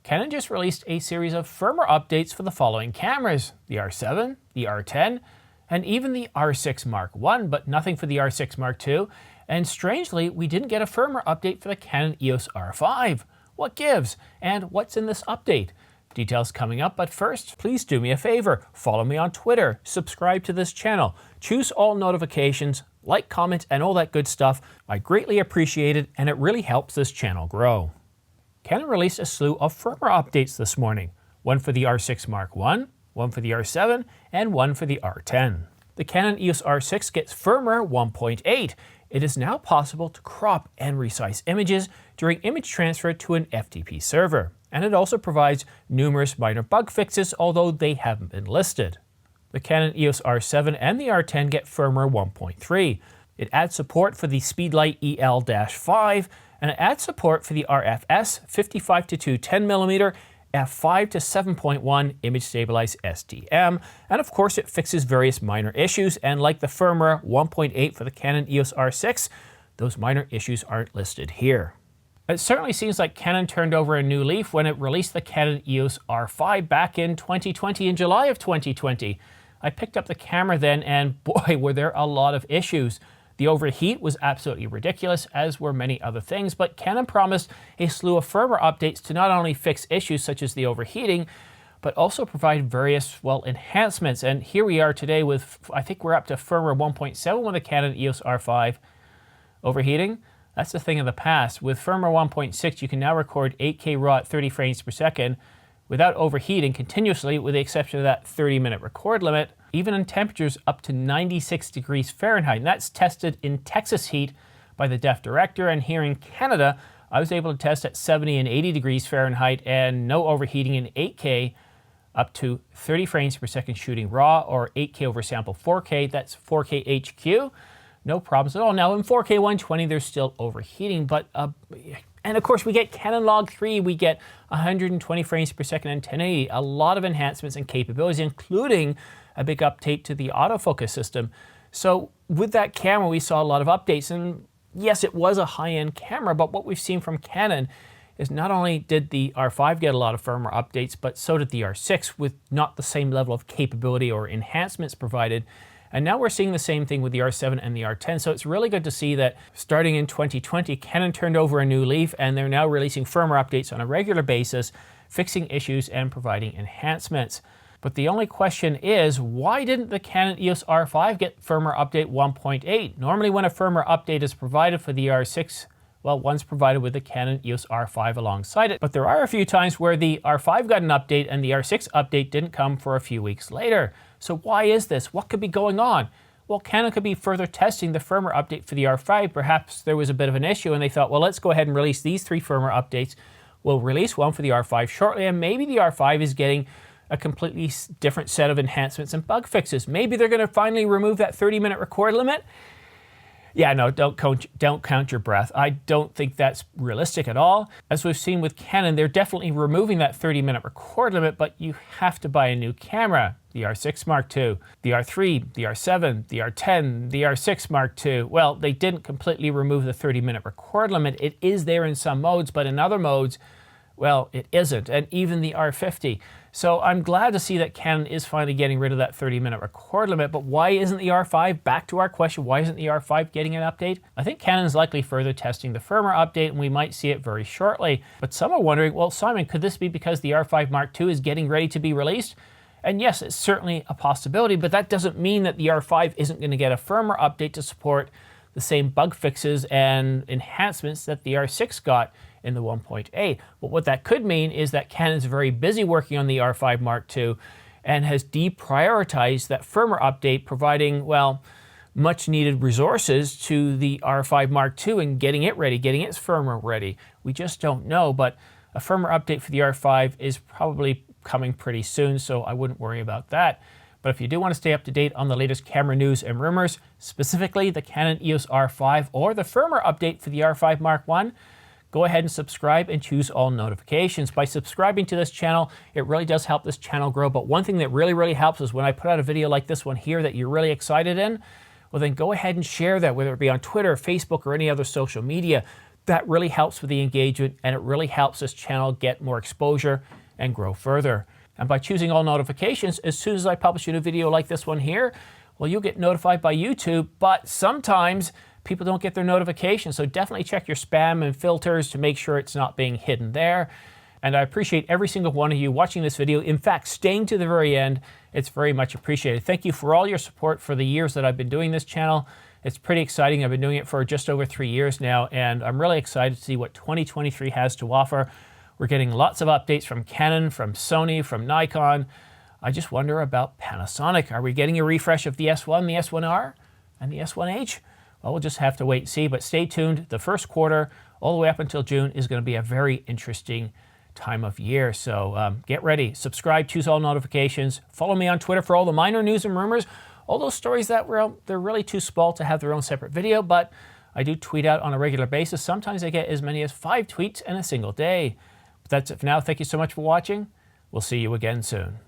Canon just released a series of firmware updates for the following cameras: the R7, the R10, and even the R6 Mark I, but nothing for the R6 Mark II. And strangely, we didn't get a firmware update for the Canon EOS R5. What gives? And what's in this update? Details coming up, but first, please do me a favor. Follow me on Twitter, subscribe to this channel, choose all notifications, like, comment, and all that good stuff. I greatly appreciate it, and it really helps this channel grow. Canon released a slew of firmware updates this morning. One for the R6 Mark I, one for the R7, and one for the R10. The Canon EOS R6 gets firmware 1.8. It is now possible to crop and resize images during image transfer to an FTP server. And it also provides numerous minor bug fixes, although they haven't been listed. The Canon EOS R7 and the R10 get firmware 1.3. It adds support for the Speedlight EL-5, and it adds support for the RFS 55-2 10mm f5 to 7.1 image stabilized SDM, and of course it fixes various minor issues, and like the firmware 1.8 for the Canon EOS R6, those minor issues aren't listed here. It certainly seems like Canon turned over a new leaf when it released the Canon EOS R5 back in 2020, in July of 2020. I picked up the camera then, and boy, were there a lot of issues. The overheat was absolutely ridiculous, as were many other things, but Canon promised a slew of firmware updates to not only fix issues such as the overheating, but also provide various, enhancements. And here we are today with, I think we're up to firmware 1.7 with the Canon EOS R5. Overheating? That's a thing of the past. With firmware 1.6, you can now record 8K RAW at 30 frames per second without overheating continuously, with the exception of that 30-minute record limit, even in temperatures up to 96 degrees Fahrenheit. And that's tested in Texas heat by the Def Director, and here in Canada, I was able to test at 70 and 80 degrees Fahrenheit and no overheating in 8K up to 30 frames per second shooting RAW, or 8K over sample 4K, that's 4K HQ. No problems at all. Now in 4K 120, there's still overheating, but and of course we get Canon Log 3, we get 120 frames per second and 1080, a lot of enhancements and capabilities, including a big update to the autofocus system. So with that camera, we saw a lot of updates, and yes, it was a high-end camera, but what we've seen from Canon is not only did the R5 get a lot of firmware updates, but so did the R6, with not the same level of capability or enhancements provided. And now we're seeing the same thing with the R7 and the R10. So it's really good to see that starting in 2020, Canon turned over a new leaf, and they're now releasing firmware updates on a regular basis, fixing issues and providing enhancements. But the only question is, why didn't the Canon EOS R5 get firmware update 1.8? Normally when a firmware update is provided for the R6, one's provided with the Canon EOS R5 alongside it. But there are a few times where the R5 got an update and the R6 update didn't come for a few weeks later. So why is this? What could be going on? Well, Canon could be further testing the firmware update for the R5. Perhaps there was a bit of an issue and they thought, well, let's go ahead and release these 3 firmware updates. We'll release one for the R5 shortly, and maybe the R5 is getting a completely different set of enhancements and bug fixes. Maybe they're going to finally remove that 30-minute record limit. Yeah, no, don't count your breath. I don't think that's realistic at all. As we've seen with Canon, they're definitely removing that 30-minute record limit, but you have to buy a new camera. The R6 Mark II, the R3, the R7, the R10, the R6 Mark II. Well, they didn't completely remove the 30-minute record limit. It is there in some modes, but in other modes, well, it isn't, and even the R50. So I'm glad to see that Canon is finally getting rid of that 30-minute record limit, but why isn't the R5, back to our question, why isn't the R5 getting an update? I think Canon is likely further testing the firmware update, and we might see it very shortly. But some are wondering, well, Simon, could this be because the R5 Mark II is getting ready to be released? And yes, it's certainly a possibility, but that doesn't mean that the R5 isn't going to get a firmware update to support the same bug fixes and enhancements that the R6 got in the 1.8. But what that could mean is that Canon's very busy working on the R5 Mark II and has deprioritized that firmware update, providing, much needed resources to the R5 Mark II and getting it ready, getting its firmware ready. We just don't know, but a firmware update for the R5 is probably coming pretty soon, so I wouldn't worry about that. But if you do want to stay up to date on the latest camera news and rumors, specifically the Canon EOS R5 or the firmware update for the R5 Mark I, go ahead and subscribe and choose all notifications. By subscribing to this channel, it really does help this channel grow. But one thing that really helps is when I put out a video like this one here that you're really excited in, well then go ahead and share that, whether it be on Twitter, Facebook, or any other social media. That really helps with the engagement, and it really helps this channel get more exposure and grow further. And by choosing all notifications, as soon as I publish a new video like this one here, well, you'll get notified by YouTube, but sometimes people don't get their notifications. So definitely check your spam and filters to make sure it's not being hidden there. And I appreciate every single one of you watching this video. In fact, staying to the very end, it's very much appreciated. Thank you for all your support for the years that I've been doing this channel. It's pretty exciting. I've been doing it for just over 3 years now, and I'm really excited to see what 2023 has to offer. We're getting lots of updates from Canon, from Sony, from Nikon. I just wonder about Panasonic. Are we getting a refresh of the S1, the S1R, and the S1H? Well, we'll just have to wait and see, but stay tuned. The first quarter, all the way up until June, is going to be a very interesting time of year. So get ready, subscribe, choose all notifications, follow me on Twitter for all the minor news and rumors, all those stories that they're really too small to have their own separate video, but I do tweet out on a regular basis. Sometimes I get as many as 5 tweets in a single day. But that's it for now. Thank you so much for watching. We'll see you again soon.